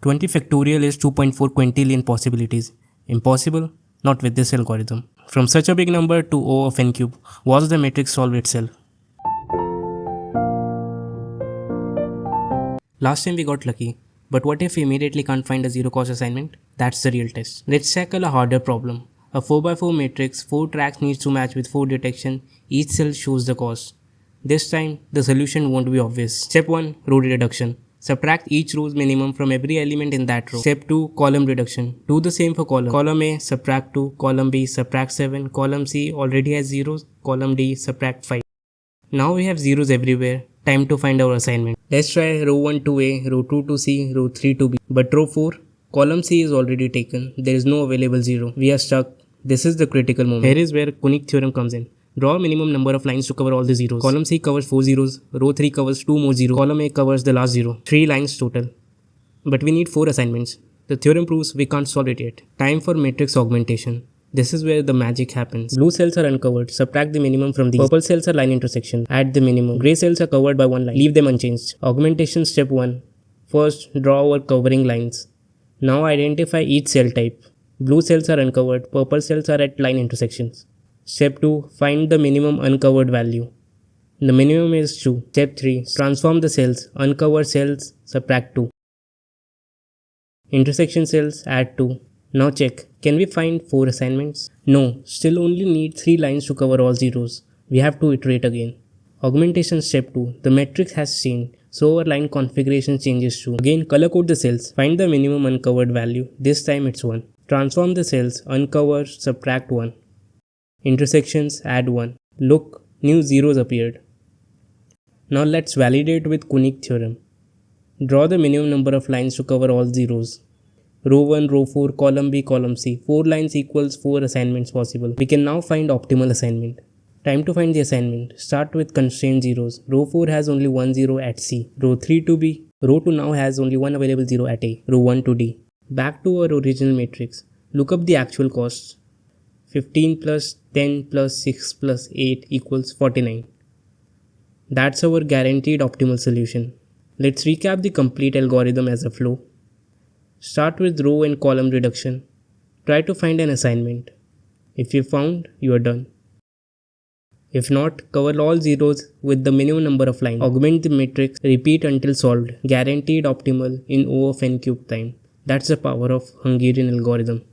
20 factorial is 2.4 quintillion possibilities. Impossible? Not with this algorithm. From such a big number to O of n cube, was the matrix solve itself? Last time we got lucky, but what if we immediately can't find a zero cost assignment? That's the real test. Let's tackle a harder problem. A 4x4 matrix, 4 tracks needs to match with 4 detection, each cell shows the cost. This time, the solution won't be obvious. Step 1. Row reduction. Subtract each row's minimum from every element in that row. Step 2. Column reduction. Do the same for column. Column A, subtract 2. Column B, subtract 7. Column C already has zeros. Column D, subtract 5. Now we have zeros everywhere. Time to find our assignment. Let's try row 1 to A, row 2 to C, row 3 to B. But row 4, column C is already taken. There is no available zero. We are stuck. This is the critical moment. Here is where Kunik theorem comes in. Draw a minimum number of lines to cover all the zeros. Column C covers 4 zeros. Row 3 covers 2 more zeros. Column A covers the last zero. 3 lines total. But we need 4 assignments. The theorem proves we can't solve it yet. Time for matrix augmentation. This is where the magic happens. Blue cells are uncovered. Subtract the minimum from these. Purple cells are line intersection. Add the minimum. Grey cells are covered by one line. Leave them unchanged. Augmentation step 1. First, draw our covering lines. Now identify each cell type. Blue cells are uncovered. Purple cells are at line intersections. Step 2. Find the minimum uncovered value. The minimum is 2. Step 3. Transform the cells. Uncover cells, subtract 2. Intersection cells, add 2. Now check. Can we find 4 assignments? No. Still only need 3 lines to cover all zeros. We have to iterate again. Augmentation step 2. The matrix has changed, so our line configuration changes too. Again, color code the cells. Find the minimum uncovered value. This time it's 1. Transform the cells. Uncover, subtract 1. Intersections, add 1. Look, new zeros appeared. Now let's validate with Kunik theorem. Draw the minimum number of lines to cover all zeros. Row 1, row 4, column B, column C. 4 lines equals 4 assignments possible. We can now find optimal assignment. Time to find the assignment. Start with constrained zeros. Row 4 has only 1 zero at C. Row 3 to B. Row 2 now has only 1 available zero at A. Row 1 to D. Back to our original matrix. Look up the actual costs. 15 plus 10 plus 6 plus 8 equals 49. That's our guaranteed optimal solution. Let's recap the complete algorithm as a flow. Start with row and column reduction. Try to find an assignment. If you found, you are done. If not, cover all zeros with the minimum number of lines. Augment the matrix, repeat until solved. Guaranteed optimal in O of n cube time. That's the power of Hungarian algorithm.